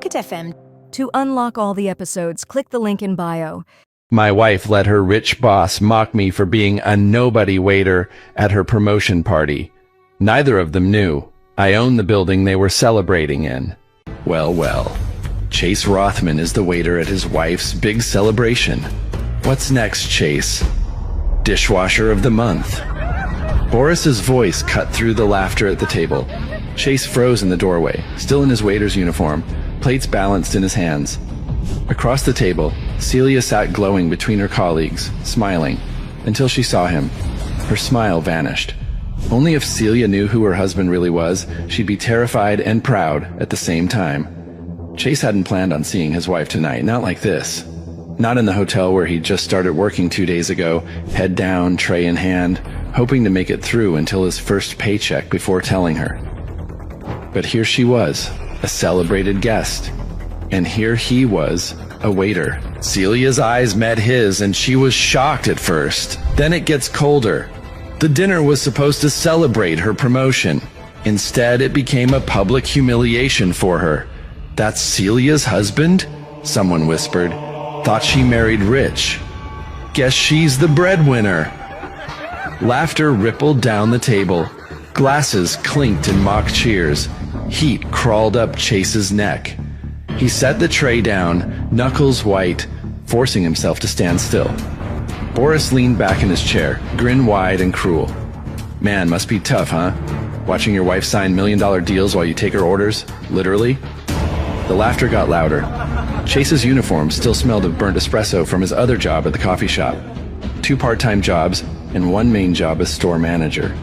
Pocket FM. To unlock all the episodes, click the link in bio. My wife let her rich boss mock me for being a nobody waiter at her promotion party. Neither of them knew I own the building they were celebrating in. Well, well. Chase Rothman is the waiter at his wife's big celebration. What's next, Chase? Dishwasher of the month. Boris's voice cut through the laughter at the table. Chase froze in the doorway, still in his waiter's uniform, plates balanced in his hands. Across the table, Celia sat glowing between her colleagues, smiling, until she saw him. Her smile vanished. Only if Celia knew who her husband really was, she'd be terrified and proud at the same time. Chase hadn't planned on seeing his wife tonight, not like this. Not in the hotel where he'd just started working 2 days ago, head down, tray in hand, hoping to make it through until his first paycheck before telling her. But here she was, a celebrated guest. And here he was, a waiter. Celia's eyes met his, and she was shocked at first. Then it gets colder. The dinner was supposed to celebrate her promotion. Instead, it became a public humiliation for her. That's Celia's husband? Someone whispered. Thought she married rich. Guess she's the breadwinner. Laughter rippled down the table. Glasses clinked in mock cheers. Heat crawled up Chase's neck. He set the tray down, knuckles white, forcing himself to stand still. Boris leaned back in his chair, grin wide and cruel. Man, must be tough, huh? Watching your wife sign million-dollar deals while you take her orders? Literally? The laughter got louder. Chase's uniform still smelled of burnt espresso from his other job at the coffee shop. 2 part-time jobs and 1 main job as store manager.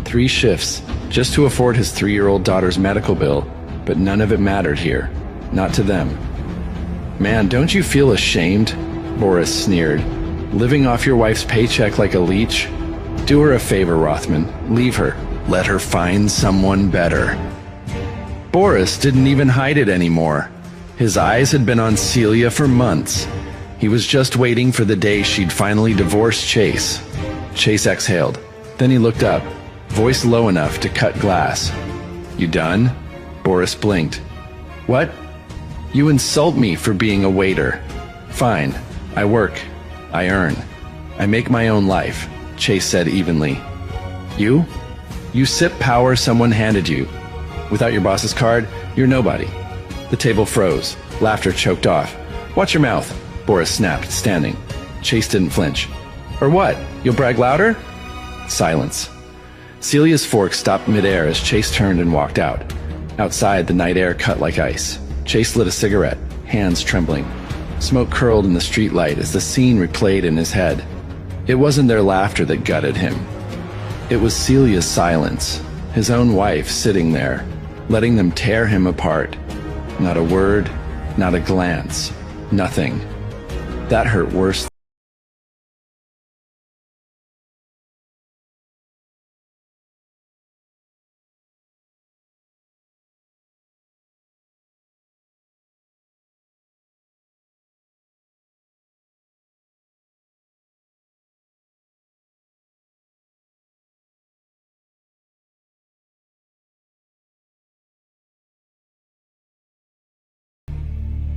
3 shifts, just to afford his 3-year-old daughter's medical bill, but none of it mattered here. Not to them. Man, don't you feel ashamed? Boris sneered. Living off your wife's paycheck like a leech? Do her a favor, Rothman. Leave her. Let her find someone better. Boris didn't even hide it anymore. His eyes had been on Celia for months. He was just waiting for the day she'd finally divorce Chase. Chase exhaled. Then he looked up, voice low enough to cut glass. You done? Boris blinked. What? You insult me for being a waiter. Fine. I work. I earn. I make my own life, Chase said evenly. You? You sip power someone handed you. Without your boss's card, you're nobody. The table froze. Laughter choked off. Watch your mouth, Boris snapped, standing. Chase didn't flinch. Or what? You'll brag louder? Silence. Celia's fork stopped midair as Chase turned and walked out. Outside, the night air cut like ice. Chase lit a cigarette, hands trembling. Smoke curled in the streetlight as the scene replayed in his head. It wasn't their laughter that gutted him. It was Celia's silence, his own wife sitting there, letting them tear him apart. Not a word, not a glance, nothing. That hurt worse.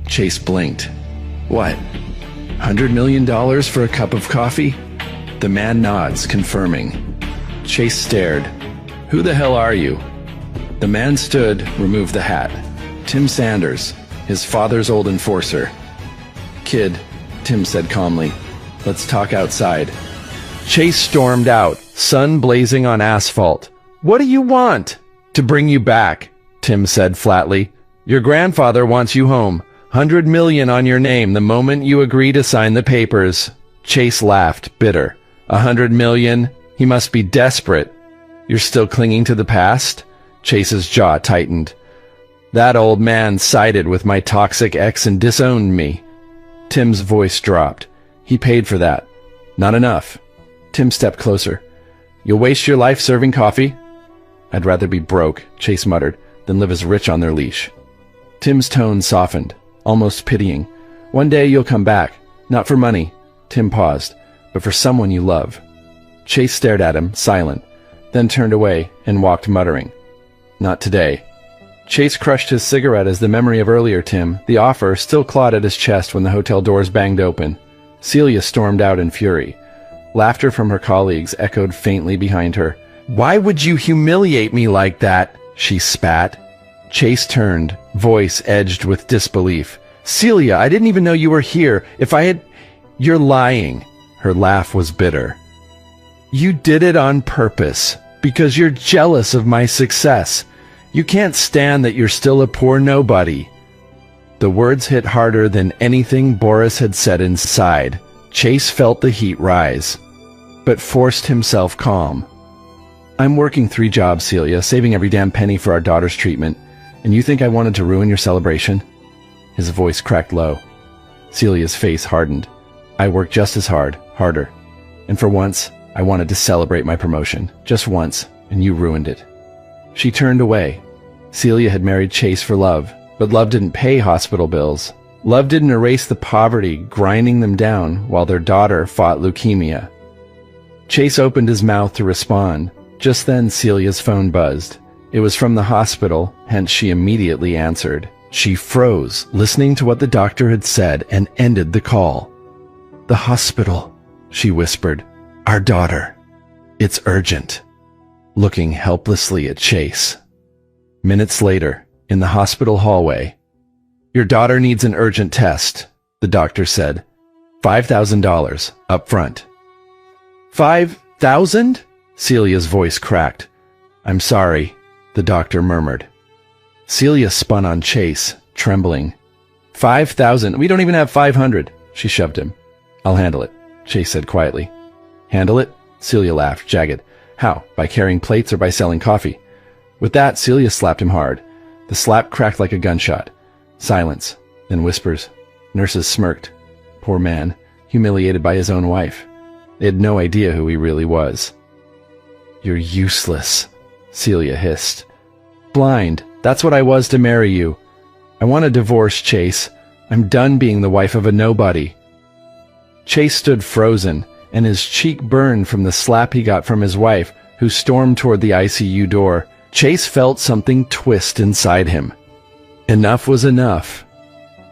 Chase blinked. What? $100 million for a cup of coffee? The man nods, confirming. Chase stared. Who the hell are you? The man stood, removed the hat. Tim Sanders, his father's old enforcer. Kid, Tim said calmly. Let's talk outside. Chase stormed out, sun blazing on asphalt. What do you want? To bring you back, Tim said flatly. Your grandfather wants you home. $100 million on your name the moment you agree to sign the papers. Chase laughed, bitter. $100 million? He must be desperate. You're still clinging to the past? Chase's jaw tightened. That old man sided with my toxic ex and disowned me. Tim's voice dropped. He paid for that. Not enough. Tim stepped closer. You'll waste your life serving coffee? I'd rather be broke, Chase muttered, than live as rich on their leash. Tim's tone softened, almost pitying. One day you'll come back. Not for money, Tim paused, but for someone you love. Chase stared at him, silent, then turned away and walked muttering. Not today. Chase crushed his cigarette as the memory of earlier Tim, the offer, still clawed at his chest when the hotel doors banged open. Celia stormed out in fury. Laughter from her colleagues echoed faintly behind her. "Why would you humiliate me like that?" she spat. Chase turned, voice edged with disbelief. "Celia, I didn't even know you were here. If I had—" "You're lying." Her laugh was bitter. "You did it on purpose, because you're jealous of my success. You can't stand that you're still a poor nobody." The words hit harder than anything Boris had said inside. Chase felt the heat rise, but forced himself calm. "I'm working 3 jobs, Celia, saving every damn penny for our daughter's treatment, and you think I wanted to ruin your celebration?" His voice cracked low. Celia's face hardened. "I work just as hard, harder. And for once, I wanted to celebrate my promotion. Just once, and you ruined it." She turned away. Celia had married Chase for love, but love didn't pay hospital bills. Love didn't erase the poverty grinding them down while their daughter fought leukemia. Chase opened his mouth to respond. Just then, Celia's phone buzzed. It was from the hospital, hence she immediately answered. She froze, listening to what the doctor had said, and ended the call. "The hospital," she whispered. "Our daughter. It's urgent." Looking helplessly at Chase. Minutes later, in the hospital hallway, "Your daughter needs an urgent test," the doctor said. $5,000 up front. "5,000?" Celia's voice cracked. "I'm sorry," the doctor murmured. Celia spun on Chase, trembling. 5,000? We don't even have 500. She shoved him. "I'll handle it," Chase said quietly. "Handle it?" Celia laughed, jagged. "How? By carrying plates or by selling coffee?" With that, Celia slapped him hard. The slap cracked like a gunshot. Silence, then whispers. Nurses smirked. Poor man, humiliated by his own wife. They had no idea who he really was. "You're useless," Celia hissed. "Blind. That's what I was to marry you. I want a divorce, Chase. I'm done being the wife of a nobody." Chase stood frozen, and his cheek burned from the slap he got from his wife, who stormed toward the ICU door. Chase felt something twist inside him. Enough was enough.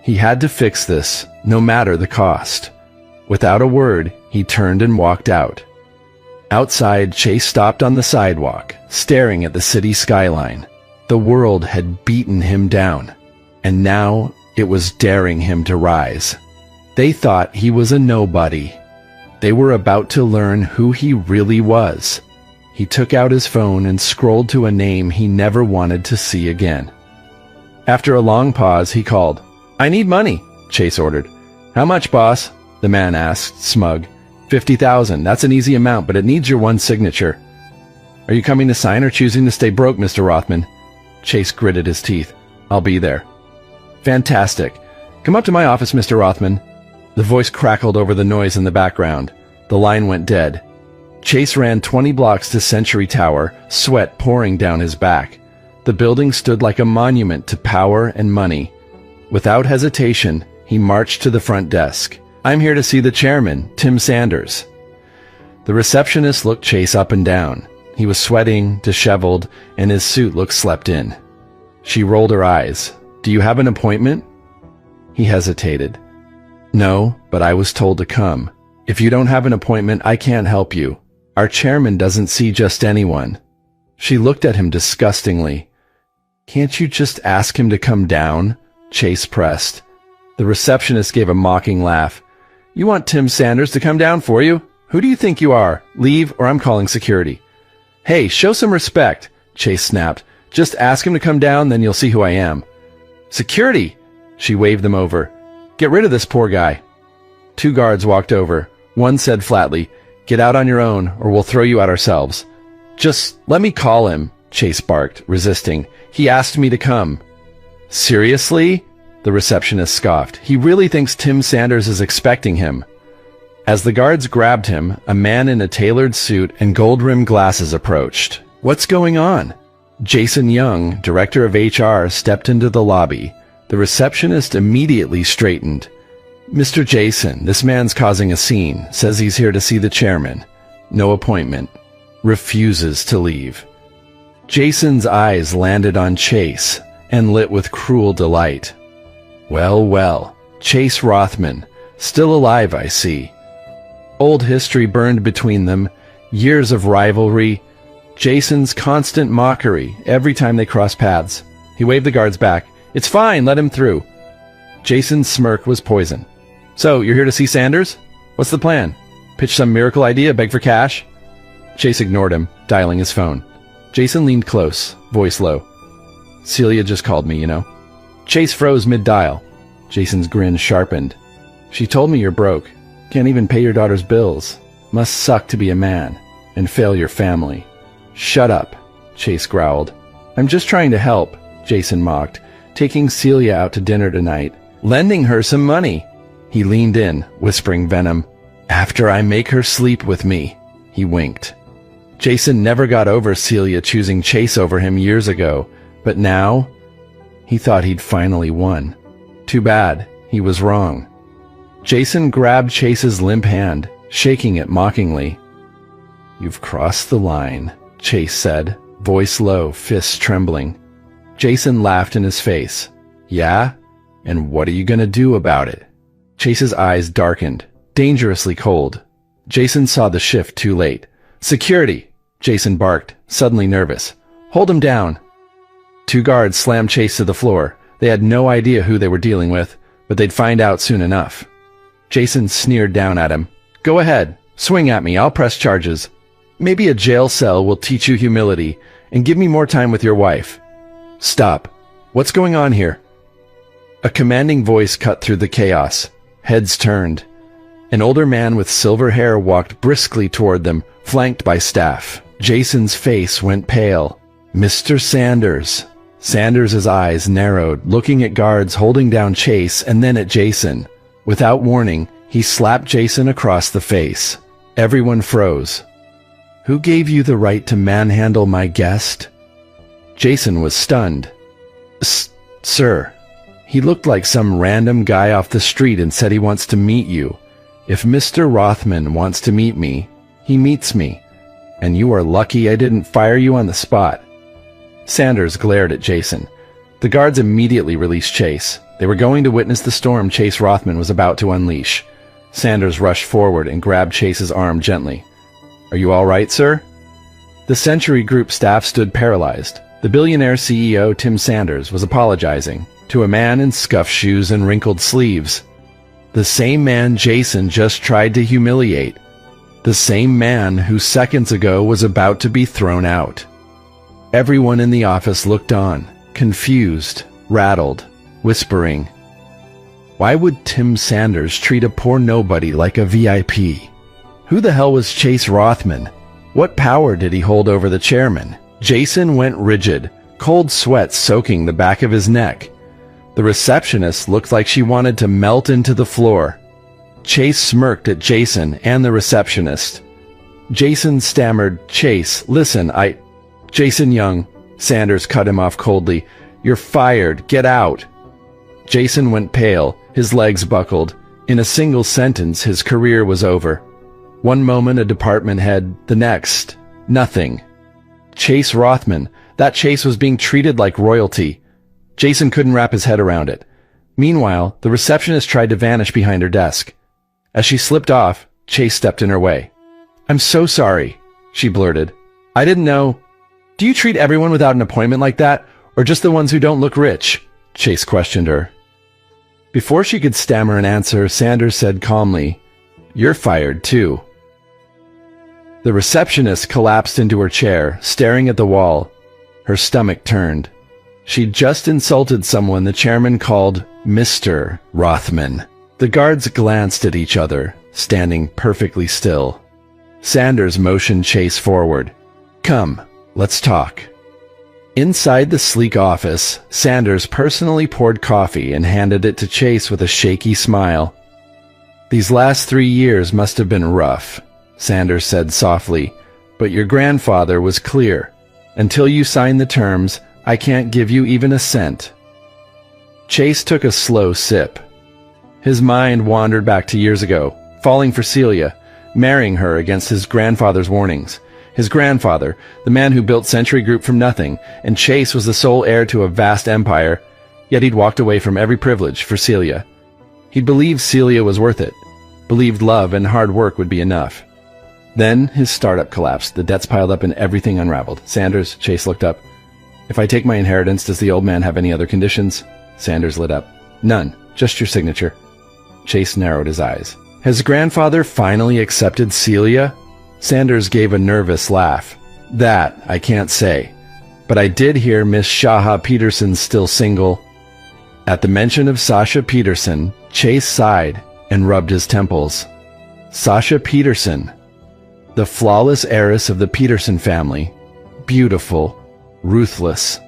He had to fix this, no matter the cost. Without a word, he turned and walked out. Outside, Chase stopped on the sidewalk, staring at the city skyline. The world had beaten him down, and now it was daring him to rise. They thought he was a nobody. They were about to learn who he really was. He took out his phone and scrolled to a name he never wanted to see again. After a long pause, he called. "I need money," Chase ordered. "How much, boss?" the man asked, smug. 50,000. That's an easy amount, but it needs your one signature." "Are you coming to sign or choosing to stay broke, Mr. Rothman?" Chase gritted his teeth. "I'll be there." "Fantastic. Come up to my office, Mr. Rothman." The voice crackled over the noise in the background. The line went dead. Chase ran 20 blocks to Century Tower, sweat pouring down his back. The building stood like a monument to power and money. Without hesitation, he marched to the front desk. "I'm here to see the chairman, Tim Sanders." The receptionist looked Chase up and down. He was sweating, disheveled, and his suit looked slept in. She rolled her eyes. "Do you have an appointment?" He hesitated. "No, but I was told to come. If you don't have an appointment, I can't help you. Our chairman doesn't see just anyone." She looked at him disgustingly. "Can't you just ask him to come down?" Chase pressed. The receptionist gave a mocking laugh. "You want Tim Sanders to come down for you? Who do you think you are? Leave, or I'm calling security." "Hey, show some respect," Chase snapped. "Just ask him to come down, then you'll see who I am." "Security!" She waved them over. "Get rid of this poor guy." 2 guards walked over. One said flatly, "Get out on your own, or we'll throw you out ourselves." "Just let me call him," Chase barked, resisting. "He asked me to come." "Seriously?" The receptionist scoffed. "He really thinks Tim Sanders is expecting him." As the guards grabbed him, a man in a tailored suit and gold-rimmed glasses approached. "What's going on?" Jason Young, director of HR, stepped into the lobby. The receptionist immediately straightened. "Mr. Jason, this man's causing a scene. Says he's here to see the chairman. No appointment. Refuses to leave." Jason's eyes landed on Chase, and lit with cruel delight. Well, well, Chase Rothman, still alive, I see. Old history burned between them, years of rivalry, Jason's constant mockery every time they crossed paths. He waved the guards back. "It's fine, let him through." Jason's smirk was poison. "So, you're here to see Sanders? What's the plan? Pitch some miracle idea, beg for cash?" Chase ignored him, dialing his phone. Jason leaned close, voice low. "Celia just called me, you know." Chase froze mid-dial. Jason's grin sharpened. "She told me you're broke. Can't even pay your daughter's bills. Must suck to be a man and fail your family." "Shut up," Chase growled. "I'm just trying to help," Jason mocked, "taking Celia out to dinner tonight. Lending her some money." He leaned in, whispering venom. "After I make her sleep with me." He winked. Jason never got over Celia choosing Chase over him years ago, but now he thought he'd finally won. Too bad, he was wrong. Jason grabbed Chase's limp hand, shaking it mockingly. "You've crossed the line," Chase said, voice low, fists trembling. Jason laughed in his face. "Yeah? And what are you gonna do about it?" Chase's eyes darkened, dangerously cold. Jason saw the shift too late. "Security!" Jason barked, suddenly nervous. "Hold him down!" Two guards slammed Chase to the floor. They had no idea who they were dealing with, but they'd find out soon enough. Jason sneered down at him. "Go ahead, swing at me, I'll press charges. Maybe a jail cell will teach you humility, and give me more time with your wife." "Stop. What's going on here?" A commanding voice cut through the chaos. Heads turned. An older man with silver hair walked briskly toward them, flanked by staff. Jason's face went pale. "Mr. Sanders." Sanders' eyes narrowed, looking at guards holding down Chase and then at Jason. Without warning, he slapped Jason across the face. Everyone froze. "Who gave you the right to manhandle my guest?" Jason was stunned. Sir. He looked like some random guy off the street and said he wants to meet you. If Mr. Rothman wants to meet me, he meets me. And you are lucky I didn't fire you on the spot." Sanders glared at Jason. The guards immediately released Chase. They were going to witness the storm Chase Rothman was about to unleash. Sanders rushed forward and grabbed Chase's arm gently. "Are you all right, sir?" The Century Group staff stood paralyzed. The billionaire CEO, Tim Sanders, was apologizing to a man in scuffed shoes and wrinkled sleeves. The same man Jason just tried to humiliate. The same man who seconds ago was about to be thrown out. Everyone in the office looked on, confused, rattled, whispering, "Why would Tim Sanders treat a poor nobody like a VIP? Who the hell was Chase Rothman? What power did he hold over the chairman?" Jason went rigid, cold sweat soaking the back of his neck. The receptionist looked like she wanted to melt into the floor. Chase smirked at Jason and the receptionist. Jason stammered, "Chase, listen, Jason Young," Sanders cut him off coldly. "You're fired. Get out." Jason went pale, his legs buckled. In a single sentence, his career was over. One moment a department head, the next, nothing. Chase Rothman, that Chase was being treated like royalty. Jason couldn't wrap his head around it. Meanwhile, the receptionist tried to vanish behind her desk. As she slipped off, Chase stepped in her way. "I'm so sorry," she blurted. "I didn't know." "Do you treat everyone without an appointment like that, or just the ones who don't look rich?" Chase questioned her. Before she could stammer an answer, Sanders said calmly, "You're fired too." The receptionist collapsed into her chair, staring at the wall. Her stomach turned. She'd just insulted someone the chairman called Mr. Rothman. The guards glanced at each other, standing perfectly still. Sanders motioned Chase forward. "Come, let's talk." Inside the sleek office, Sanders personally poured coffee and handed it to Chase with a shaky smile. "These last 3 years must have been rough," Sanders said softly, "but your grandfather was clear. Until you sign the terms, I can't give you even a cent." Chase took a slow sip. His mind wandered back to years ago, falling for Celia, marrying her against his grandfather's warnings. His grandfather, the man who built Century Group from nothing, and Chase was the sole heir to a vast empire, yet he'd walked away from every privilege for Celia. He'd believed Celia was worth it, believed love and hard work would be enough. Then his startup collapsed, the debts piled up and everything unraveled. Sanders, Chase looked up. If I take my inheritance, does the old man have any other conditions? Sanders lit up. None, just your signature. Chase narrowed his eyes. Has grandfather finally accepted Celia? Sanders gave a nervous laugh. That I can't say. But I did hear Miss Shaha Peterson's still single. At the mention of Sasha Peterson, Chase sighed and rubbed his temples. Sasha Peterson, the flawless heiress of the Peterson family. Beautiful, ruthless,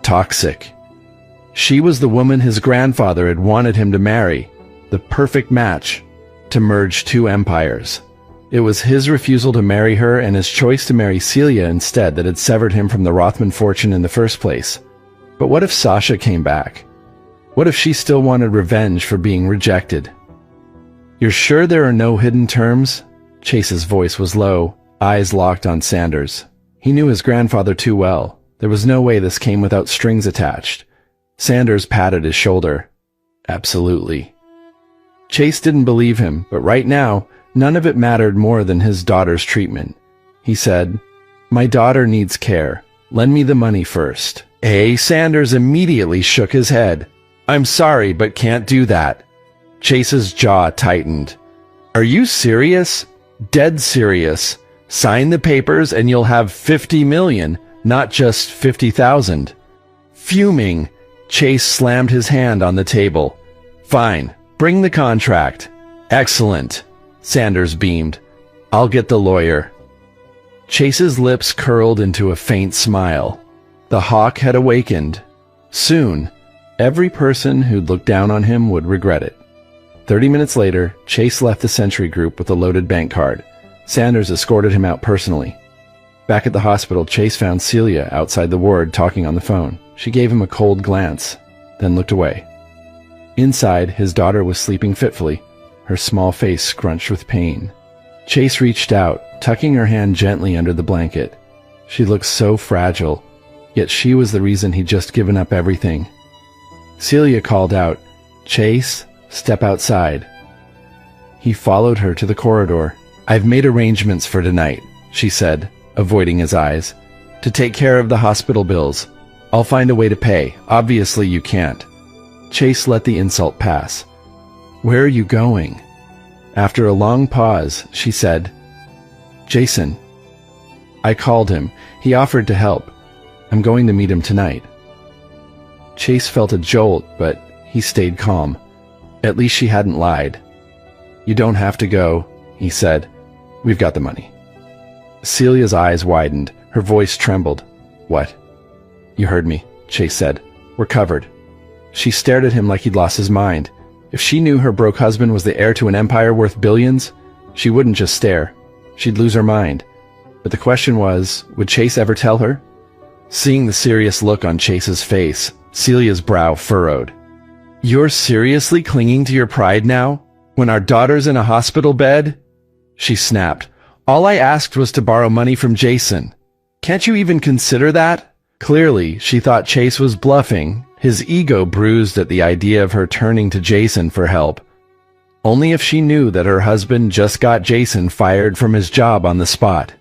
toxic. She was the woman his grandfather had wanted him to marry, the perfect match to merge two empires. It was his refusal to marry her and his choice to marry Celia instead that had severed him from the Rothman fortune in the first place. But what if Sasha came back? What if she still wanted revenge for being rejected? You're sure there are no hidden terms? Chase's voice was low, eyes locked on Sanders. He knew his grandfather too well. There was no way this came without strings attached. Sanders patted his shoulder. Absolutely. Chase didn't believe him, but right now, none of it mattered more than his daughter's treatment. He said, "My daughter needs care. Lend me the money first." Sanders immediately shook his head. "I'm sorry, but can't do that." Chase's jaw tightened. "Are you serious? Dead serious. Sign the papers and you'll have 50 million, not just 50,000. Fuming, Chase slammed his hand on the table. "Fine, bring the contract." "Excellent," Sanders beamed. "I'll get the lawyer." Chase's lips curled into a faint smile. The hawk had awakened. Soon, every person who'd looked down on him would regret it. 30 minutes later, Chase left the Century Group with a loaded bank card. Sanders escorted him out personally. Back at the hospital, Chase found Celia outside the ward talking on the phone. She gave him a cold glance, then looked away. Inside, his daughter was sleeping fitfully, her small face scrunched with pain. Chase reached out, tucking her hand gently under the blanket. She looked so fragile, yet she was the reason he'd just given up everything. Celia called out, "Chase, step outside." He followed her to the corridor. "I've made arrangements for tonight," she said, avoiding his eyes, "to take care of the hospital bills. I'll find a way to pay. Obviously you can't." Chase let the insult pass. "Where are you going?" After a long pause, she said, "Jason." "I called him. He offered to help. I'm going to meet him tonight." Chase felt a jolt, but he stayed calm. At least she hadn't lied. "You don't have to go," he said. "We've got the money." Celia's eyes widened. Her voice trembled. "What?" "You heard me," Chase said. "We're covered." She stared at him like he'd lost his mind. If she knew her broke husband was the heir to an empire worth billions, she wouldn't just stare. She'd lose her mind. But the question was, would Chase ever tell her? Seeing the serious look on Chase's face, Celia's brow furrowed. "You're seriously clinging to your pride now? When our daughter's in a hospital bed?" She snapped. "All I asked was to borrow money from Jason. Can't you even consider that?" Clearly, she thought Chase was bluffing, his ego bruised at the idea of her turning to Jason for help. Only if she knew that her husband just got Jason fired from his job on the spot.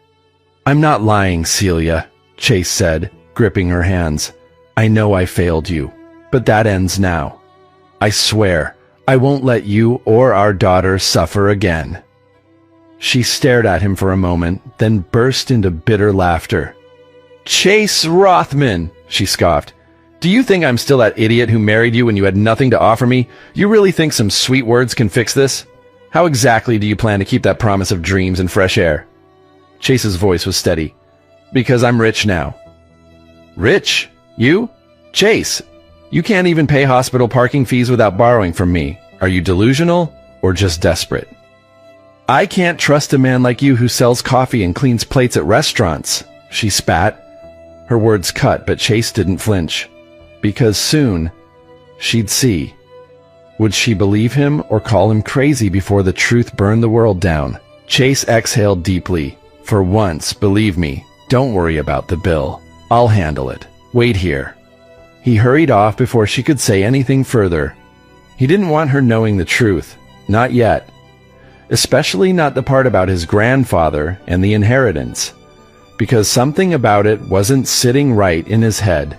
"I'm not lying, Celia," Chase said, gripping her hands. "I know I failed you, but that ends now. I swear, I won't let you or our daughter suffer again." She stared at him for a moment, then burst into bitter laughter. "Chase Rothman," she scoffed. "Do you think I'm still that idiot who married you when you had nothing to offer me? You really think some sweet words can fix this? How exactly do you plan to keep that promise of dreams and fresh air?" Chase's voice was steady. "Because I'm rich now." "Rich? You? Chase, you can't even pay hospital parking fees without borrowing from me. Are you delusional or just desperate?" "I can't trust a man like you who sells coffee and cleans plates at restaurants," she spat. Her words cut, but Chase didn't flinch. Because soon, she'd see. Would she believe him or call him crazy before the truth burned the world down? Chase exhaled deeply. For once, believe me, don't worry about the bill. I'll handle it. Wait here." He hurried off before she could say anything further. He didn't want her knowing the truth. Not yet. Especially not the part about his grandfather and the inheritance. Because something about it wasn't sitting right in his head.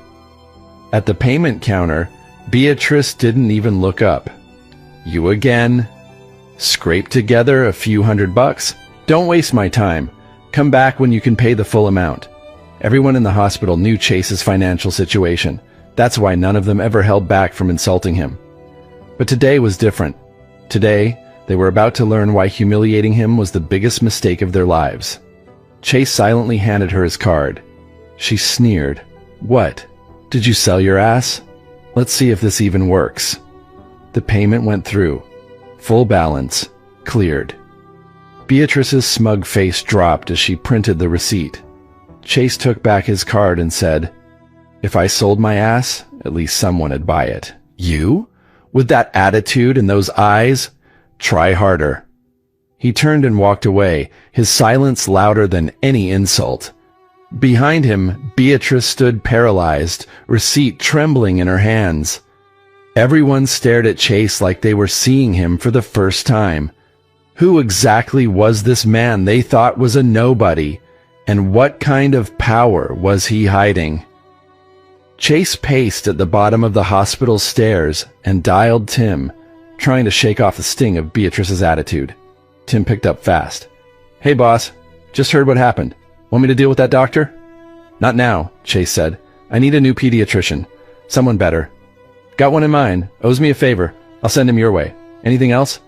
At the payment counter, Beatrice didn't even look up. "You again? Scrape together a few $100? Don't waste my time. Come back when you can pay the full amount." Everyone in the hospital knew Chase's financial situation. That's why none of them ever held back from insulting him. But today was different. Today, they were about to learn why humiliating him was the biggest mistake of their lives. Chase silently handed her his card. She sneered. "What? Did you sell your ass? Let's see if this even works." The payment went through. Full balance. Cleared. Beatrice's smug face dropped as she printed the receipt. Chase took back his card and said, "If I sold my ass, at least someone would buy it. You? With that attitude and those eyes? Try harder." He turned and walked away, his silence louder than any insult. Behind him, Beatrice stood paralyzed, receipt trembling in her hands. Everyone stared at Chase like they were seeing him for the first time. Who exactly was this man they thought was a nobody, and what kind of power was he hiding? Chase paced at the bottom of the hospital stairs and dialed Tim, trying to shake off the sting of Beatrice's attitude. Tim picked up fast. "Hey, boss. Just heard what happened. Want me to deal with that doctor?" "Not now," Chase said. "I need a new pediatrician. Someone better. Got one in mind. Owes me a favor. I'll send him your way. Anything else?"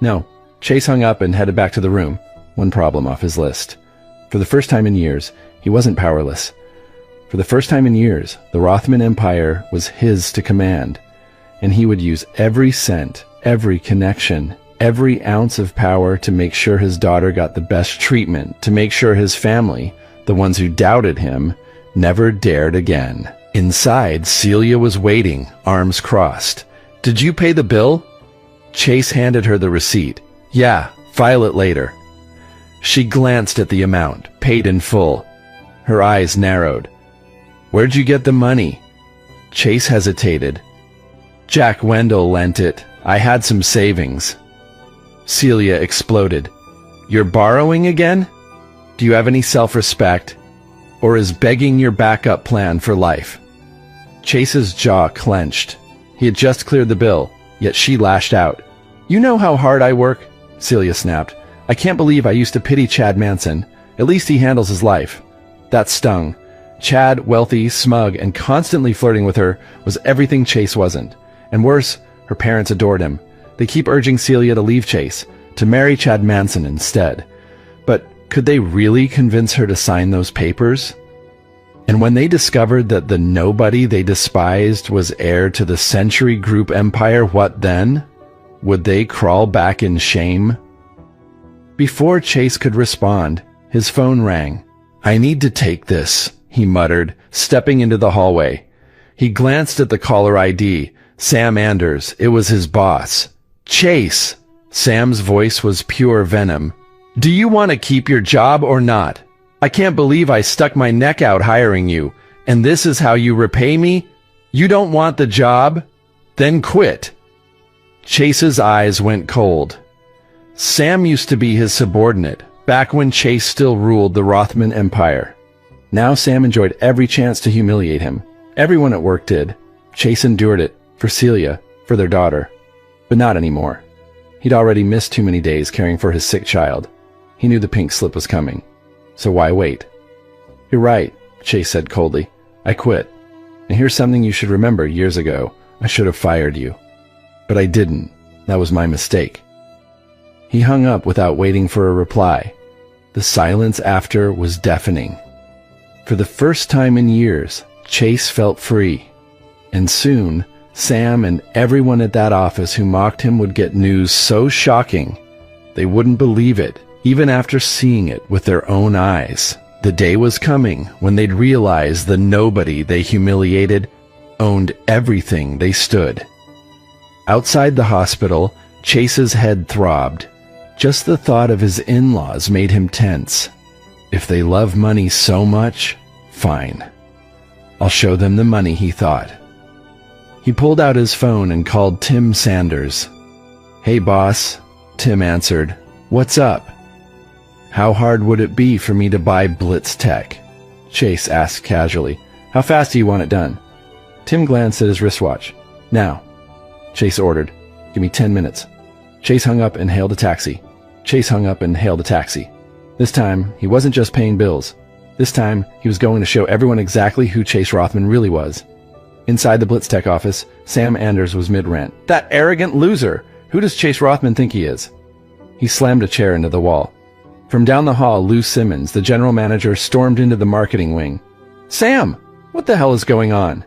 "No." Chase hung up and headed back to the room. One problem off his list. For the first time in years, he wasn't powerless. For the first time in years, the Rothman Empire was his to command, and he would use every cent, every connection, every ounce of power to make sure his daughter got the best treatment, to make sure his family, the ones who doubted him, never dared again. Inside, Celia was waiting, arms crossed. "Did you pay the bill?" Chase handed her the receipt. "Yeah, file it later." She glanced at the amount, paid in full. Her eyes narrowed. "Where'd you get the money?" Chase hesitated. "Jack Wendell lent it. I had some savings." Celia exploded. "You're borrowing again? Do you have any self-respect? Or is begging your backup plan for life?" Chase's jaw clenched. He had just cleared the bill, yet she lashed out. "You know how hard I work?" Celia snapped. "I can't believe I used to pity Chad Manson. At least he handles his life." That stung. Chad, wealthy, smug, and constantly flirting with her, was everything Chase wasn't. And worse, her parents adored him. They keep urging Celia to leave Chase, to marry Chad Manson instead. But could they really convince her to sign those papers? And when they discovered that the nobody they despised was heir to the Century Group empire, what then? Would they crawl back in shame? Before Chase could respond, his phone rang. "I need to take this," he muttered, stepping into the hallway. He glanced at the caller ID. Sam Anders. It was his boss. "Chase!" Sam's voice was pure venom. "Do you want to keep your job or not? I can't believe I stuck my neck out hiring you, and this is how you repay me? You don't want the job? Then quit." Chase's eyes went cold. Sam used to be his subordinate, back when Chase still ruled the Rothman Empire. Now Sam enjoyed every chance to humiliate him. Everyone at work did. Chase endured it, for Celia, for their daughter. But not anymore. He'd already missed too many days caring for his sick child. He knew the pink slip was coming. So why wait? "You're right," Chase said coldly. "I quit. And here's something you should remember years ago. I should have fired you. But I didn't. That was my mistake." He hung up without waiting for a reply. The silence after was deafening. For the first time in years, Chase felt free. And soon, Sam and everyone at that office who mocked him would get news so shocking, they wouldn't believe it, even after seeing it with their own eyes. The day was coming when they'd realize the nobody they humiliated owned everything they stood. Outside the hospital, Chase's head throbbed. Just the thought of his in-laws made him tense. If they love money so much, fine. I'll show them the money, he thought. He pulled out his phone and called Tim Sanders. "Hey, boss," Tim answered. "What's up?" "How hard would it be for me to buy Blitz Tech?" Chase asked casually. "How fast do you want it done?" Tim glanced at his wristwatch. "Now," Chase ordered. "Give me 10 minutes." Chase hung up and hailed a taxi. Chase hung up and hailed a taxi. This time, he wasn't just paying bills. This time, he was going to show everyone exactly who Chase Rothman really was. Inside the Blitz Tech office, Sam Anders was mid-rant. "That arrogant loser! Who does Chase Rothman think he is?" He slammed a chair into the wall. From down the hall, Lou Simmons, the general manager, stormed into the marketing wing. "Sam, what the hell is going on?"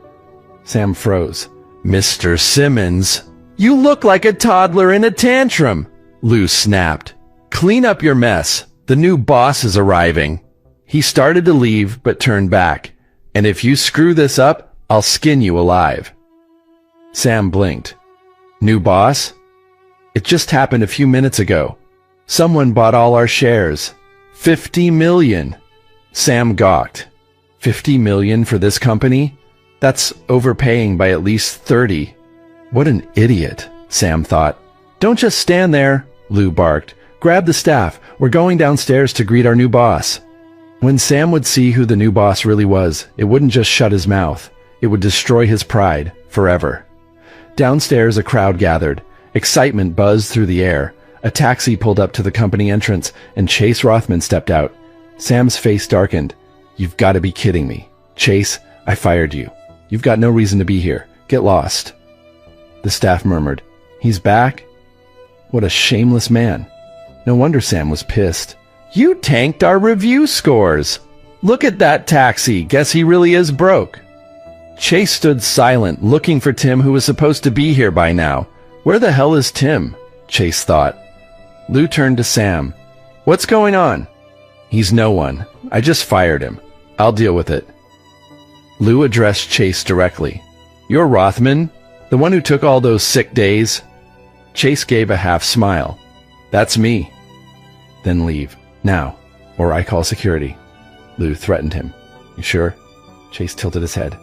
Sam froze. "Mr. Simmons, you look like a toddler in a tantrum," Lou snapped. "Clean up your mess. The new boss is arriving." He started to leave, but turned back. "And if you screw this up, I'll skin you alive." Sam blinked. "New boss? It just happened a few minutes ago. Someone bought all our shares. 50 million. Sam gawked. 50 million for this company? That's overpaying by at least 30. What an idiot, Sam thought. "Don't just stand there," Lou barked. "Grab the staff. We're going downstairs to greet our new boss." When Sam would see who the new boss really was, it wouldn't just shut his mouth. It would destroy his pride forever. Downstairs, a crowd gathered. Excitement buzzed through the air. A taxi pulled up to the company entrance, and Chase Rothman stepped out. Sam's face darkened. "You've got to be kidding me. Chase, I fired you. You've got no reason to be here. Get lost." The staff murmured. "He's back? What a shameless man." No wonder Sam was pissed. "You tanked our review scores. Look at that taxi. Guess he really is broke." Chase stood silent, looking for Tim, who was supposed to be here by now. Where the hell is Tim? Chase thought. Lou turned to Sam. "What's going on?" "He's no one. I just fired him. I'll deal with it." Lou addressed Chase directly. "You're Rothman? The one who took all those sick days?" Chase gave a half smile. "That's me." "Then leave. Now, or I call security." Lou threatened him. "You sure?" Chase tilted his head.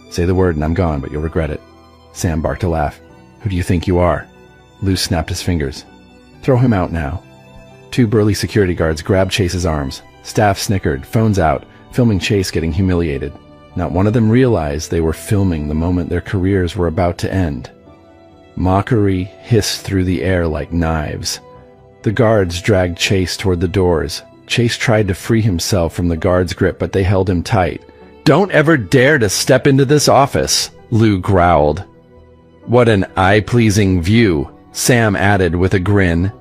"Say the word and I'm gone, but you'll regret it." Sam barked a laugh. "Who do you think you are?" Lou snapped his fingers. "Throw him out now." Two burly security guards grabbed Chase's arms. Staff snickered, phones out, filming Chase getting humiliated. Not one of them realized they were filming the moment their careers were about to end. Mockery hissed through the air like knives. The guards dragged Chase toward the doors. Chase tried to free himself from the guards' grip, but they held him tight. "Don't ever dare to step into this office," Lou growled. "What an eye-pleasing view," Sam added with a grin.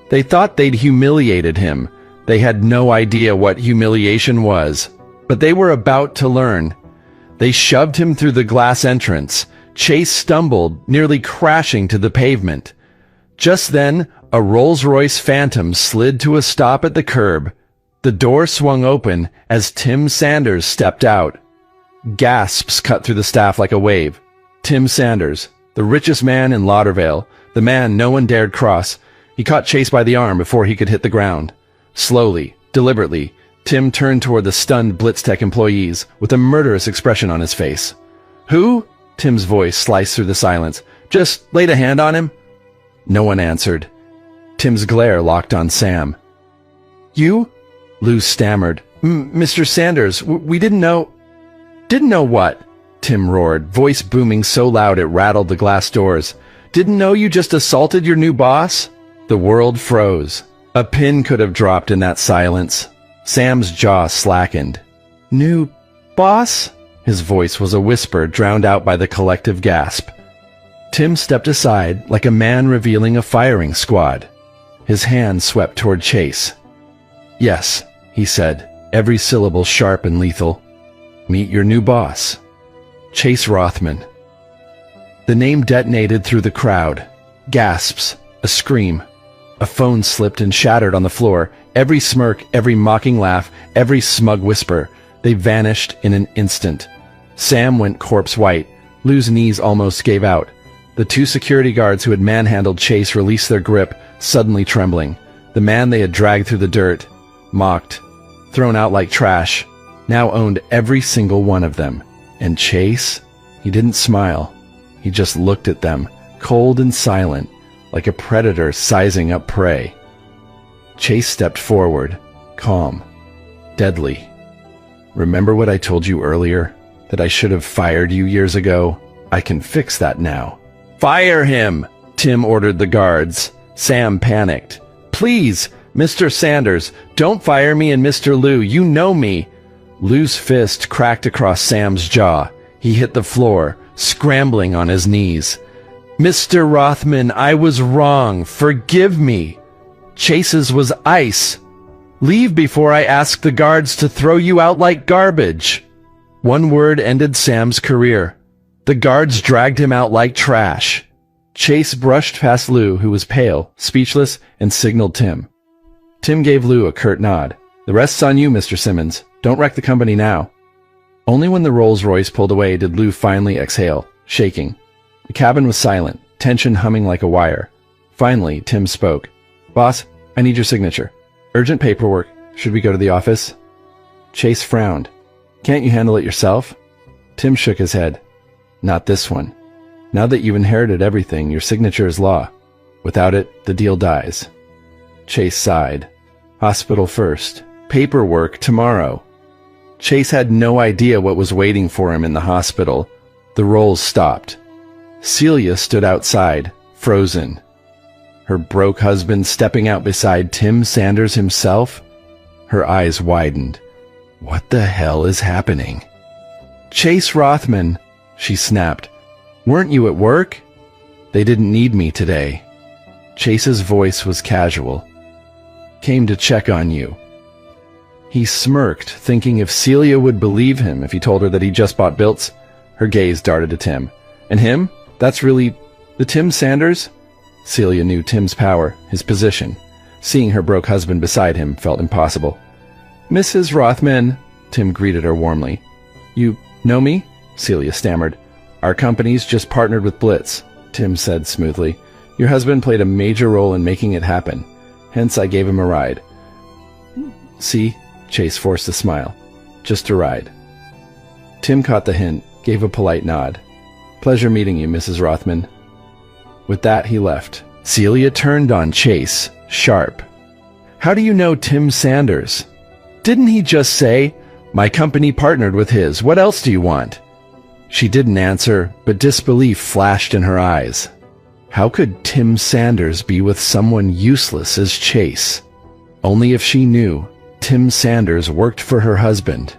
They thought they'd humiliated him. They had no idea what humiliation was, but they were about to learn. They shoved him through the glass entrance. Chase stumbled, nearly crashing to the pavement. Just then, a Rolls-Royce Phantom slid to a stop at the curb. The door swung open as Tim Sanders stepped out. Gasps cut through the staff like a wave. Tim Sanders, the richest man in Laudervale, the man no one dared cross. He caught Chase by the arm before he could hit the ground. Slowly, deliberately, Tim turned toward the stunned BlitzTech employees with a murderous expression on his face. "Who?" Tim's voice sliced through the silence. "Just laid a hand on him?" No one answered. Tim's glare locked on Sam. "You?" Lou stammered. "Mr. Sanders, we didn't know—" "Didn't know what?" Tim roared, voice booming so loud it rattled the glass doors. "Didn't know you just assaulted your new boss?" The world froze. A pin could have dropped in that silence. Sam's jaw slackened. "New boss?" His voice was a whisper drowned out by the collective gasp. Tim stepped aside like a man revealing a firing squad. His hand swept toward Chase. "Yes," he said, every syllable sharp and lethal. "Meet your new boss. Chase Rothman." The name detonated through the crowd. Gasps. A scream. A phone slipped and shattered on the floor. Every smirk, every mocking laugh, every smug whisper. They vanished in an instant. Sam went corpse white. Lou's knees almost gave out. The two security guards who had manhandled Chase released their grip, suddenly trembling. The man they had dragged through the dirt, mocked, thrown out like trash, now owned every single one of them. And Chase, he didn't smile. He just looked at them, cold and silent, like a predator sizing up prey. Chase stepped forward, calm, deadly. Remember what I told you earlier? That I should have fired you years ago? I can fix that now. Fire him! Tim ordered the guards. Sam panicked. Please, Mr. Sanders, don't fire me and Mr. Liu. You know me. Liu's fist cracked across Sam's jaw. He hit the floor, scrambling on his knees. Mr. Rothman, I was wrong. Forgive me. Chase's was ice. Leave before I ask the guards to throw you out like garbage. One word ended Sam's career. The guards dragged him out like trash. Chase brushed past Liu, who was pale, speechless, and signaled Tim. Tim gave Liu a curt nod. The rest's on you, Mr. Simmons. Don't wreck the company now. Only when the Rolls-Royce pulled away did Liu finally exhale, shaking. The cabin was silent, tension humming like a wire. Finally, Tim spoke. Boss, I need your signature. Urgent paperwork. Should we go to the office? Chase frowned. Can't you handle it yourself? Tim shook his head. Not this one. Now that you've inherited everything, your signature is law. Without it, the deal dies. Chase sighed. Hospital first. Paperwork tomorrow. Chase had no idea what was waiting for him in the hospital. The rolls stopped. Celia stood outside, frozen. Her broke husband stepping out beside Tim Sanders himself? Her eyes widened. What the hell is happening? Chase Rothman, she snapped. Weren't you at work? They didn't need me today. Chase's voice was casual. Came to check on you. He smirked, thinking if Celia would believe him if he told her that he just bought Biltz. Her gaze darted to Tim. And him? That's really the Tim Sanders? Celia knew Tim's power, his position. Seeing her broke husband beside him felt impossible. Mrs. Rothman, Tim greeted her warmly. You know me? Celia stammered. Our company's just partnered with Blitz, Tim said smoothly. Your husband played a major role in making it happen. Hence, I gave him a ride. See? Chase forced a smile. Just a ride. Tim caught the hint, gave a polite nod. Pleasure meeting you, Mrs. Rothman. With that, he left. Celia turned on Chase, sharp. How do you know Tim Sanders? Didn't he just say, my company partnered with his, what else do you want? She didn't answer, but disbelief flashed in her eyes. How could Tim Sanders be with someone useless as Chase? Only if she knew Tim Sanders worked for her husband.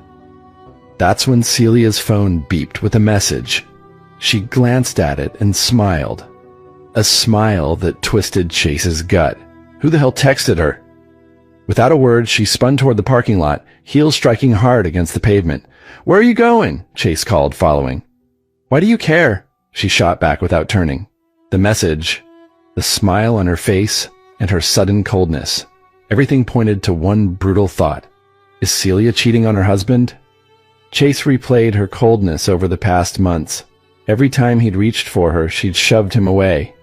That's when Celia's phone beeped with a message. She glanced at it and smiled. A smile that twisted Chase's gut. Who the hell texted her? Without a word, she spun toward the parking lot, heels striking hard against the pavement. Where are you going? Chase called, following. Why do you care? She shot back without turning. The message, the smile on her face, and her sudden coldness. Everything pointed to one brutal thought. Is Celia cheating on her husband? Chase replayed her coldness over the past months. Every time he'd reached for her, she'd shoved him away.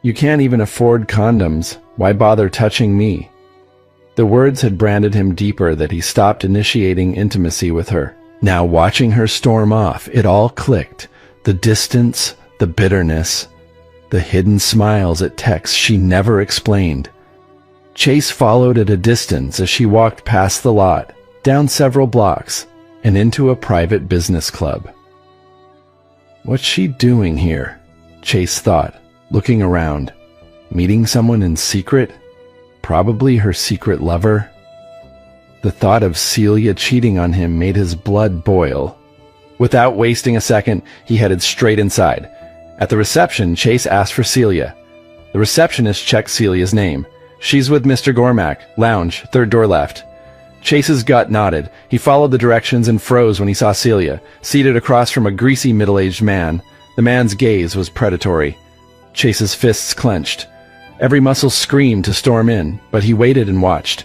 You can't even afford condoms. Why bother touching me? The words had branded him deeper that he stopped initiating intimacy with her. Now watching her storm off, it all clicked. The distance, the bitterness, the hidden smiles at texts she never explained. Chase followed at a distance as she walked past the lot, down several blocks, and into a private business club. What's she doing here? Chase thought, looking around. Meeting someone in secret? Probably her secret lover. The thought of Celia cheating on him made his blood boil. Without wasting a second, he headed straight inside. At the reception, Chase asked for Celia. The receptionist checked Celia's name. She's with Mr. Gormack, lounge, third door left. Chase's gut nodded. He followed the directions and froze when he saw Celia, seated across from a greasy middle-aged man. The man's gaze was predatory. Chase's fists clenched. Every muscle screamed to storm in, but he waited and watched.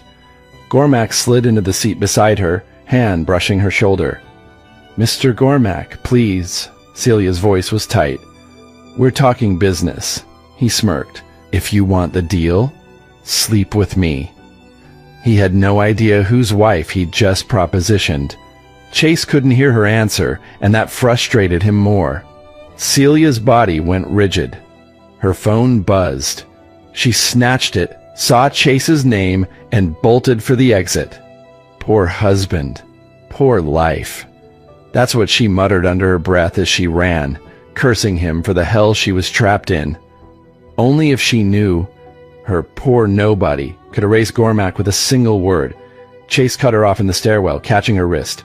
Gormack slid into the seat beside her, hand brushing her shoulder. Mr. Gormack, please. Celia's voice was tight. We're talking business. He smirked. If you want the deal, sleep with me. He had no idea whose wife he'd just propositioned. Chase couldn't hear her answer, and that frustrated him more. Celia's body went rigid. Her phone buzzed. She snatched it, saw Chase's name, and bolted for the exit. Poor husband. Poor life. That's what she muttered under her breath as she ran, cursing him for the hell she was trapped in. Only if she knew, her poor nobody could erase Gormak with a single word. Chase cut her off in the stairwell, catching her wrist.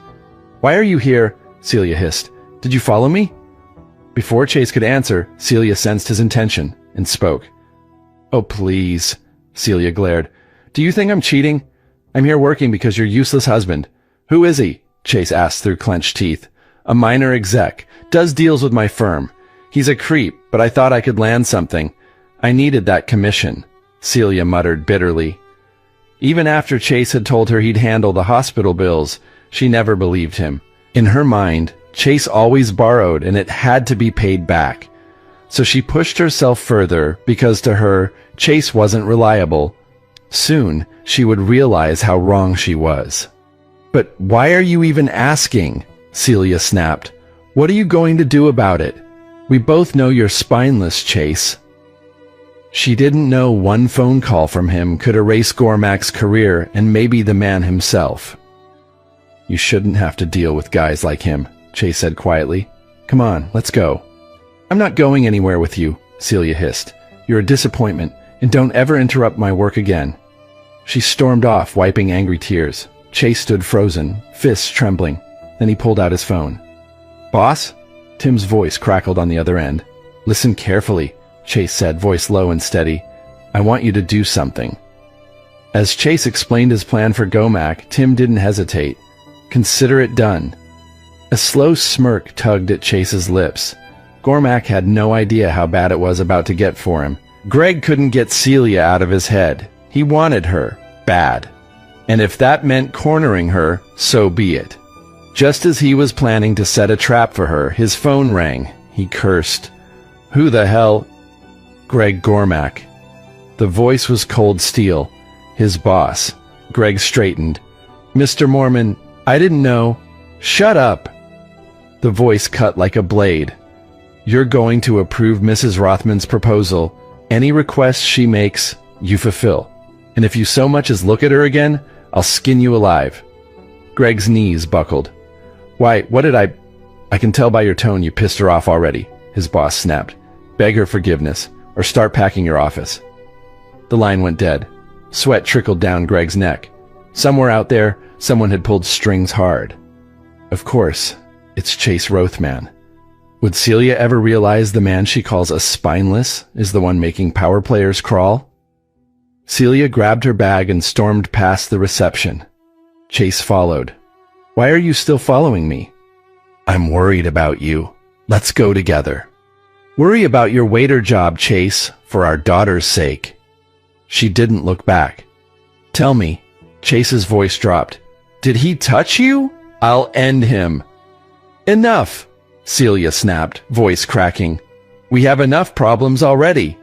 "Why are you here?" Celia hissed. "Did you follow me?" Before Chase could answer, Celia sensed his intention and spoke. "Oh, please," Celia glared. "Do you think I'm cheating? I'm here working because your useless husband." "Who is he?" Chase asked through clenched teeth. "A minor exec. Does deals with my firm. He's a creep, but I thought I could land something. I needed that commission," Celia muttered bitterly. Even after Chase had told her he'd handle the hospital bills, she never believed him. In her mind, Chase always borrowed and it had to be paid back. So she pushed herself further because to her, Chase wasn't reliable. Soon, she would realize how wrong she was. "But why are you even asking?" Celia snapped. "What are you going to do about it? We both know you're spineless, Chase." She didn't know one phone call from him could erase Gormak's career and maybe the man himself. "You shouldn't have to deal with guys like him," Chase said quietly. "Come on, let's go." "I'm not going anywhere with you," Celia hissed. "You're a disappointment, and don't ever interrupt my work again." She stormed off, wiping angry tears. Chase stood frozen, fists trembling. Then he pulled out his phone. "Boss?" Tim's voice crackled on the other end. "Listen carefully," Chase said, voice low and steady. "I want you to do something." As Chase explained his plan for Gormak, Tim didn't hesitate. "Consider it done." A slow smirk tugged at Chase's lips. Gormak had no idea how bad it was about to get for him. Greg couldn't get Celia out of his head. He wanted her, bad. And if that meant cornering her, so be it. Just as he was planning to set a trap for her, his phone rang. He cursed. "Who the hell?" "Greg Gormak." The voice was cold steel. His boss. Greg straightened. "Mr. Mormon, I didn't know." "Shut up!" The voice cut like a blade. "You're going to approve Mrs. Rothman's proposal. Any requests she makes, you fulfill. And if you so much as look at her again, I'll skin you alive." Greg's knees buckled. "Why, what did I can tell by your tone you pissed her off already," his boss snapped. "Beg her forgiveness, or start packing your office." The line went dead. Sweat trickled down Greg's neck. Somewhere out there, someone had pulled strings hard. Of course, it's Chase Rothman. Would Celia ever realize the man she calls a spineless is the one making power players crawl? Celia grabbed her bag and stormed past the reception. Chase followed. "Why are you still following me?" "I'm worried about you. Let's go together." "Worry about your waiter job, Chase, for our daughter's sake." She didn't look back. "Tell me," Chase's voice dropped. "Did he touch you? I'll end him." "Enough," Celia snapped, voice cracking. "We have enough problems already."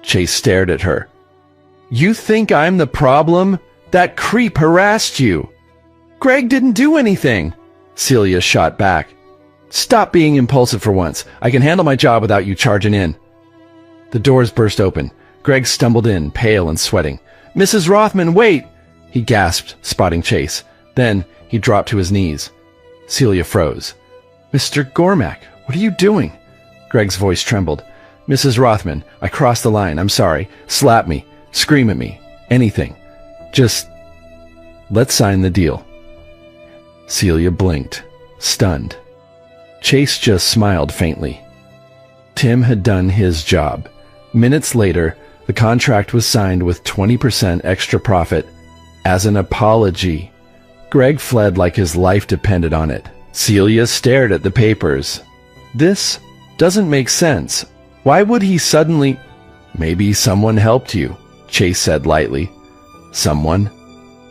Chase stared at her. "You think I'm the problem? That creep harassed you." "Greg didn't do anything," Celia shot back. "Stop being impulsive for once. I can handle my job without you charging in." The doors burst open. Greg stumbled in, pale and sweating. "Mrs. Rothman, wait!" he gasped, spotting Chase. Then he dropped to his knees. Celia froze. "Mr. Gormak, what are you doing?" Greg's voice trembled. "Mrs. Rothman, I crossed the line. I'm sorry. Slap me. Scream at me. Anything. Just let's sign the deal." Celia blinked, stunned. Chase just smiled faintly. Tim had done his job. Minutes later, the contract was signed with 20% extra profit as an apology. Greg fled like his life depended on it. Celia stared at the papers. "This doesn't make sense. Why would he suddenly—" "Maybe someone helped you," Chase said lightly. "Someone?"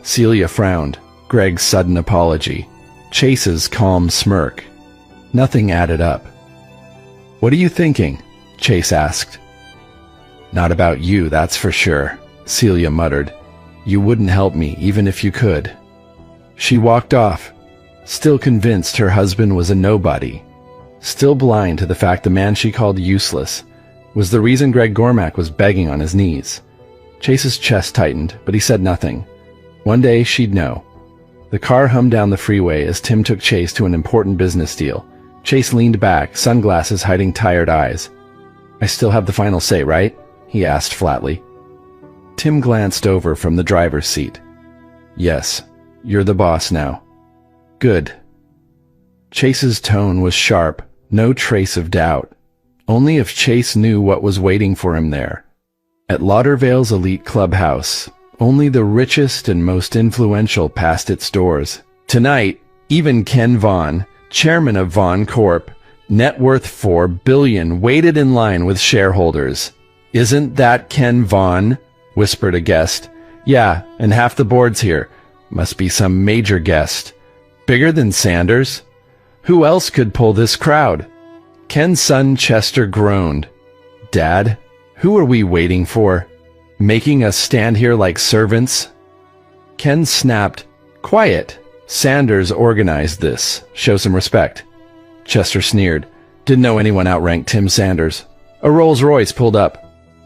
Celia frowned. Greg's sudden apology. Chase's calm smirk. Nothing added up. "What are you thinking?" Chase asked. "Not about you, that's for sure," Celia muttered. You wouldn't help me, even if you could." She walked off, still convinced her husband was a nobody, still blind to the fact the man she called useless was the reason Greg Gormack was begging on his knees. Chase's chest tightened, but he said nothing. One day she'd know. The car hummed down the freeway as Tim took Chase to an important business deal. Chase leaned back, sunglasses hiding tired eyes. "I still have the final say, right?" he asked flatly. Tim glanced over from the driver's seat. "Yes, you're the boss now." "Good." Chase's tone was sharp, no trace of doubt. Only if Chase knew what was waiting for him there. At Laudervale's elite clubhouse, only the richest and most influential passed its doors. Tonight, even Ken Vaughn, chairman of Vaughn Corp., net worth $4 billion, waited in line with shareholders. "Isn't that Ken Vaughn?" whispered a guest. "Yeah, and half the board's here. Must be some major guest. Bigger than Sanders? Who else could pull this crowd?" Ken's son Chester groaned. "Dad, who are we waiting for? Making us stand here like servants?" Ken snapped, "Quiet. Sanders organized this. Show some respect." Chester sneered. Didn't know anyone outranked Tim Sanders. A Rolls-Royce pulled up.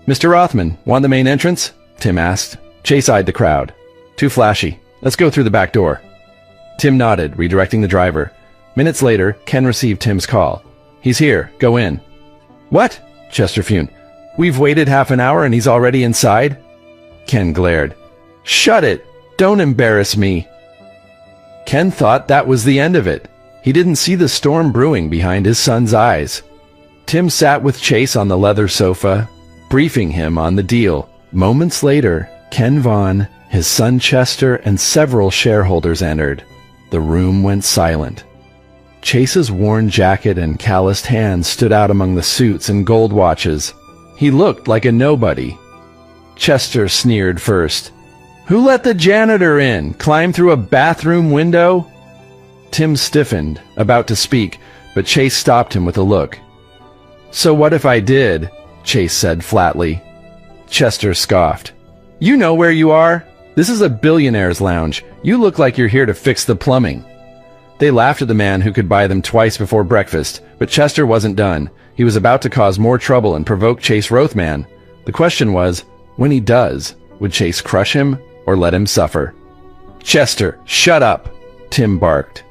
"Mr. Rothman, want the main entrance?" Tim asked. Chase eyed the crowd. "Too flashy. Let's go through the back door." Tim nodded, redirecting the driver. Minutes later, Ken received Tim's call. "He's here. Go in." "What?" Chester fumed. "We've waited half an hour and he's already inside?" Ken glared. "Shut it! Don't embarrass me!" Ken thought that was the end of it. He didn't see the storm brewing behind his son's eyes. Tim sat with Chase on the leather sofa, briefing him on the deal. Moments later, Ken Vaughn, his son Chester, and several shareholders entered. The room went silent. Chase's worn jacket and calloused hands stood out among the suits and gold watches. He looked like a nobody. Chester sneered first. "Who let the janitor in? Climb through a bathroom window?" Tim stiffened, about to speak, but Chase stopped him with a look. "So what if I did?" Chase said flatly. Chester scoffed. "You know where you are? This is a billionaire's lounge. You look like you're here to fix the plumbing." They laughed at the man who could buy them twice before breakfast, but Chester wasn't done. He was about to cause more trouble and provoke Chase Rothman. The question was, when he does, would Chase crush him or let him suffer? "Chester, shut up!" Tim barked.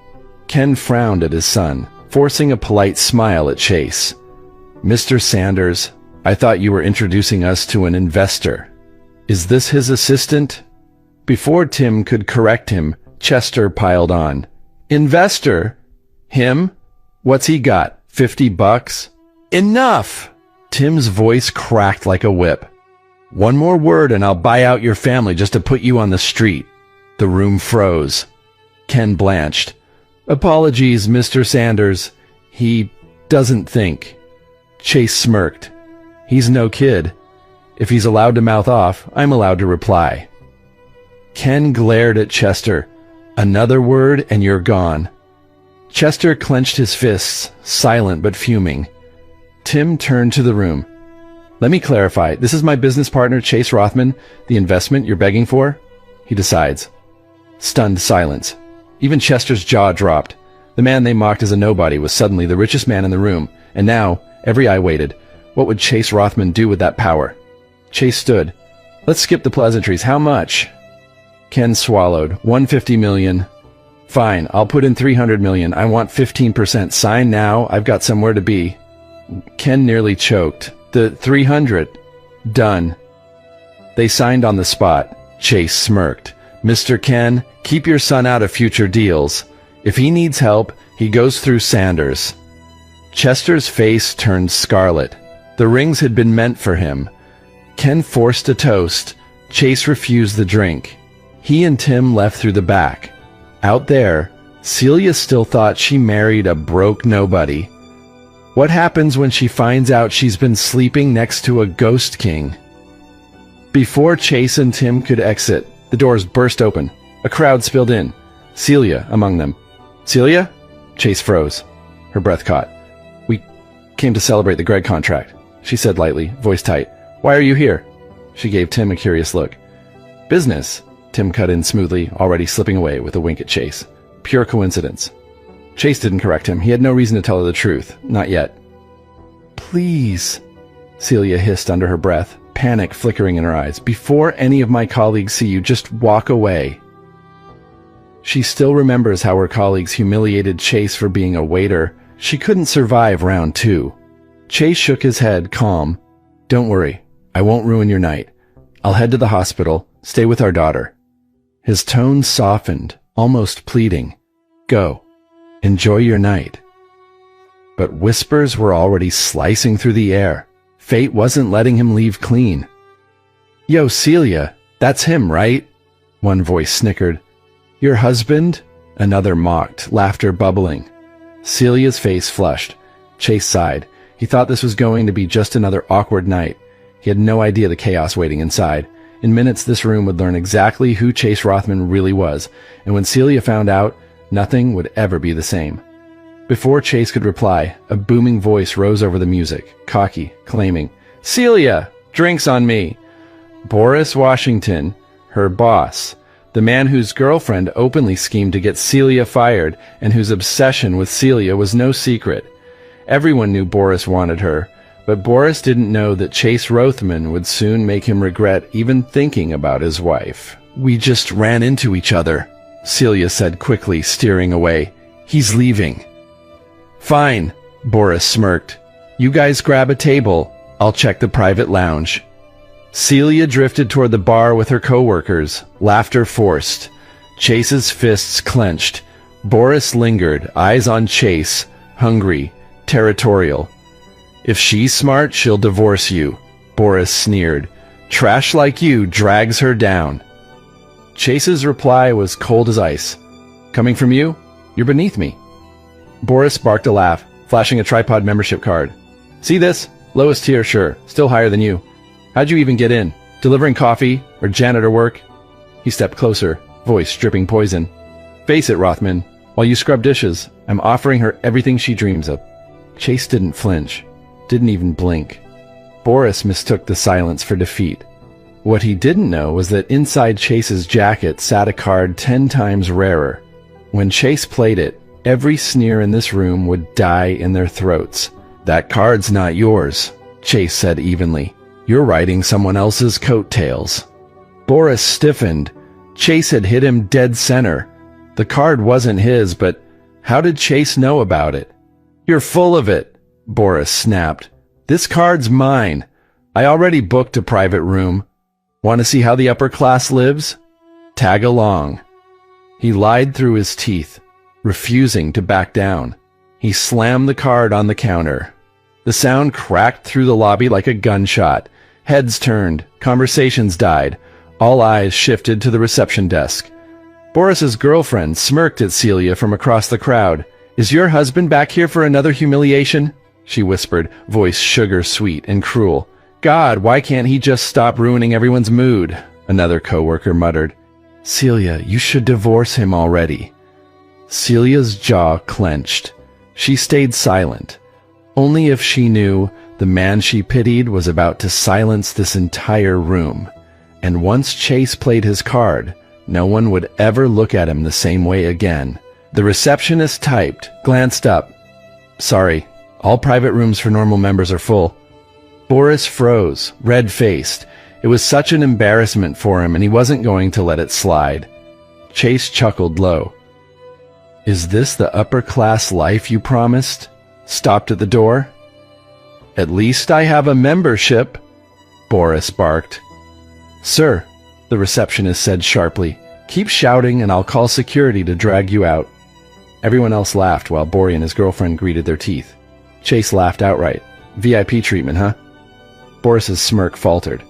Ken frowned at his son, forcing a polite smile at Chase. "Mr. Sanders, I thought you were introducing us to an investor. Is this his assistant?" Before Tim could correct him, Chester piled on. "Investor? Him? What's he got? $50? Enough!" Tim's voice cracked like a whip. "One more word and I'll buy out your family just to put you on the street." The room froze. Ken blanched. "Apologies, Mr. Sanders. He doesn't think." Chase smirked. "He's no kid. If he's allowed to mouth off, I'm allowed to reply." Ken glared at Chester. "Another word and you're gone." Chester clenched his fists, silent but fuming. Tim turned to the room. "Let me clarify. This is my business partner, Chase Rothman, the investment you're begging for?" He decides. Stunned silence. Even Chester's jaw dropped. The man they mocked as a nobody was suddenly the richest man in the room, and now every eye waited. What would Chase Rothman do with that power? Chase stood. "Let's skip the pleasantries. How much?" Ken swallowed. $150 million. "Fine, I'll put in $300 million. I want 15%. Sign now. I've got somewhere to be." Ken nearly choked. "The 300. Done." They signed on the spot. Chase smirked. "Mr. Ken, keep your son out of future deals. If he needs help, he goes through Sanders." Chester's face turned scarlet. The rings had been meant for him. Ken forced a toast. Chase refused the drink. He and Tim left through the back. Out there, Celia still thought she married a broke nobody. What happens when she finds out she's been sleeping next to a ghost king? Before Chase and Tim could exit, the doors burst open. A crowd spilled in. Celia among them. "Celia?" Chase froze. Her breath caught. "We came to celebrate the Greg contract," she said lightly, voice tight. "Why are you here?" She gave Tim a curious look. "Business. Tim cut in smoothly, already slipping away with a wink at Chase. Pure coincidence. Chase didn't correct him. He had no reason to tell her the truth. Not yet. Please, Celia hissed under her breath, panic flickering in her eyes. Before any of my colleagues see you, just walk away. She still remembers how her colleagues humiliated Chase for being a waiter. She couldn't survive round 2. Chase shook his head, calm. Don't worry. I won't ruin your night. I'll head to the hospital. Stay with our daughter. His tone softened, almost pleading. Go. Enjoy your night. But whispers were already slicing through the air. Fate wasn't letting him leave clean. Yo, Celia, that's him, right? One voice snickered. Your husband? Another mocked, laughter bubbling. Celia's face flushed. Chase sighed. He thought this was going to be just another awkward night. He had no idea the chaos waiting inside. In minutes, this room would learn exactly who Chase Rothman really was, and when Celia found out, nothing would ever be the same. Before Chase could reply, a booming voice rose over the music, cocky, claiming, Celia, drinks on me. Boris Washington, her boss, the man whose girlfriend openly schemed to get Celia fired and whose obsession with Celia was no secret. Everyone knew Boris wanted her, but Boris didn't know that Chase Rothman would soon make him regret even thinking about his wife. We just ran into each other, Celia said quickly, steering away. He's leaving. Fine, Boris smirked. You guys grab a table. I'll check the private lounge. Celia drifted toward the bar with her coworkers, laughter forced. Chase's fists clenched. Boris lingered, eyes on Chase, hungry, territorial. If she's smart, she'll divorce you, Boris sneered. Trash like you drags her down. Chase's reply was cold as ice. Coming from you? You're beneath me. Boris barked a laugh, flashing a tripod membership card. See this? Lowest tier, sure. Still higher than you. How'd you even get in? Delivering coffee? Or janitor work? He stepped closer, voice dripping poison. Face it, Rothman. While you scrub dishes, I'm offering her everything she dreams of. Chase didn't flinch. Didn't even blink. Boris mistook the silence for defeat. What he didn't know was that inside Chase's jacket sat a card 10 times rarer. When Chase played it, every sneer in this room would die in their throats. That card's not yours, Chase said evenly. You're riding someone else's coattails. Boris stiffened. Chase had hit him dead center. The card wasn't his, but how did Chase know about it? You're full of it, Boris snapped. This card's mine. I already booked a private room. Want to see how the upper class lives? Tag along. He lied through his teeth, refusing to back down. He slammed the card on the counter. The sound cracked through the lobby like a gunshot. Heads turned. Conversations died. All eyes shifted to the reception desk. Boris's girlfriend smirked at Celia from across the crowd. Is your husband back here for another humiliation? She whispered, voice sugar-sweet and cruel. God, why can't he just stop ruining everyone's mood? Another coworker muttered. Celia, you should divorce him already. Celia's jaw clenched. She stayed silent. Only if she knew the man she pitied was about to silence this entire room. And once Chase played his card, no one would ever look at him the same way again. The receptionist typed, glanced up. Sorry, all private rooms for normal members are full. Boris froze, red-faced. It was such an embarrassment for him, and he wasn't going to let it slide. Chase chuckled low. Is this the upper-class life you promised? Stopped at the door. At least I have a membership, Boris barked. Sir, the receptionist said sharply, keep shouting and I'll call security to drag you out. Everyone else laughed while Bori and his girlfriend greeted their teeth. Chase laughed outright. VIP treatment, huh? Boris's smirk faltered.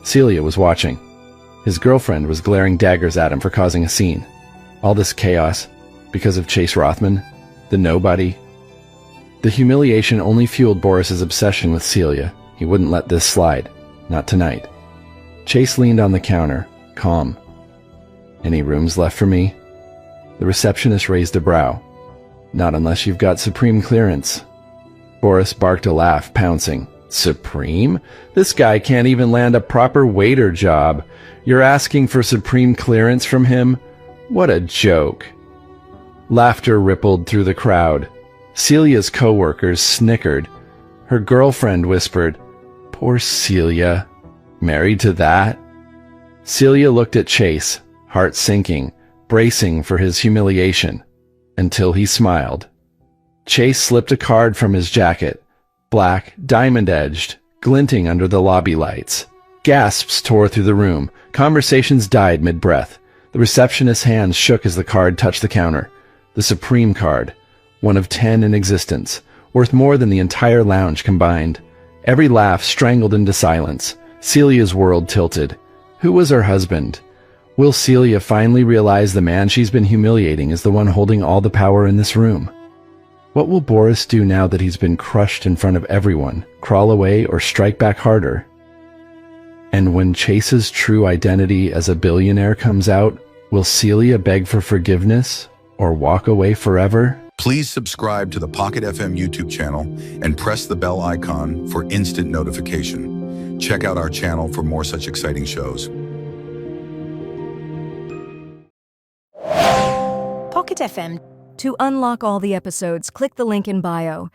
Celia was watching. His girlfriend was glaring daggers at him for causing a scene. All this chaos, because of Chase Rothman, the nobody. The humiliation only fueled Boris's obsession with Celia. He wouldn't let this slide. Not tonight. Chase leaned on the counter, calm. Any rooms left for me? The receptionist raised a brow. Not unless you've got supreme clearance. Boris barked a laugh, pouncing. Supreme? This guy can't even land a proper waiter job. You're asking for supreme clearance from him? What a joke. Laughter rippled through the crowd. Celia's co-workers snickered. Her girlfriend whispered, "Poor Celia. Married to that?" Celia looked at Chase, heart sinking, bracing for his humiliation, until he smiled. Chase slipped a card from his jacket, black, diamond-edged, glinting under the lobby lights. Gasps tore through the room. Conversations died mid-breath. The receptionist's hands shook as the card touched the counter. The Supreme card, one of 10 in existence, worth more than the entire lounge combined. Every laugh strangled into silence. Celia's world tilted. Who was her husband? Will Celia finally realize the man she's been humiliating is the one holding all the power in this room? What will Boris do now that he's been crushed in front of everyone? Crawl away or strike back harder? And when Chase's true identity as a billionaire comes out, will Celia beg for forgiveness or walk away forever? Please subscribe to the Pocket FM YouTube channel and press the bell icon for instant notification. Check out our channel for more such exciting shows. Pocket FM. To unlock all the episodes, click the link in bio.